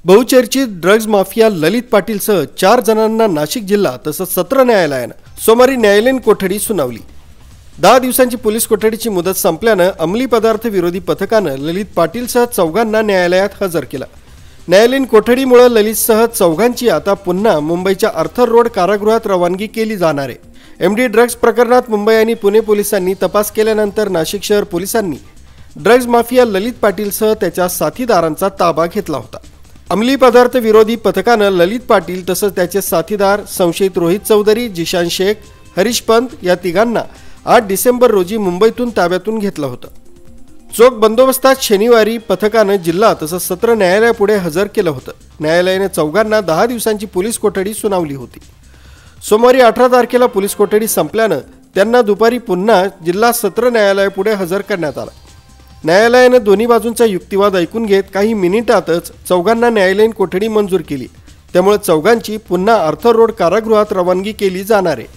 बहुचर्चित drugs mafia ललित पाटीलसह 4 जणांना नाशिक जिल्हा तसंच सत्र न्यायालयानं सोमवारी न्यायालयीन कोठडी सुनावली। 10 दिवसांची पोलीस कोठडीची मुदत संपल्यानं अंमली पदार्थ विरोधी पथकानं ललित पाटीलसह 4 न्यायालयात हजर केलं। न्यायालयीन कोठडीमुळे ललितसह 4 आता पुन्हा मुंबईच्या आर्थर रोड कारागृहात रवानगी केली जाणार आहे। एमडी ड्रग्ज प्रकरणात मुंबई आणि पुणे पोलिसांनी तपास केल्यानंतर नाशिक शहर पोलिसांनी ड्रग्ज माफिया ललित पाटीलसह त्याच्या साथीदारांचा ताबा घेतला होता। अंमली पदार्थ विरोधी पथकानं ललित पाटील तसंच त्याचे साथीदार संशयित रोहित चौधरी, जिशान शेख, हरीश पंत या तिघांना 8 डिसेंबर रोजी मुंबईतून ताब्यातून घेतलं होतं। चोख बंदोबस्तात शनिवारी पथकानं जिल्हा तसंच सत्र न्यायालयापुढे हजर केलं होतं। न्यायालयाने 4 10 दिवसांची पोलीस कोठडी सुनावली होती। सोमवारी 18 तारखेला पोलीस कोठडी संपल्यानं त्यांना दुपारी पुन्हा जिल्हा सत्र न्यायालयापुढे हजर करण्यात आलं। न्यायालयाने दोन्ही बाजूंचा युक्तिवाद ऐकून घेत काही मिनिटातच 4 न्यायालयीन कोठडी मंजूर केली। त्यामुळे 4 पुन्हा आर्थर रोड कारागृहात रवानगी केली जाणार आहे।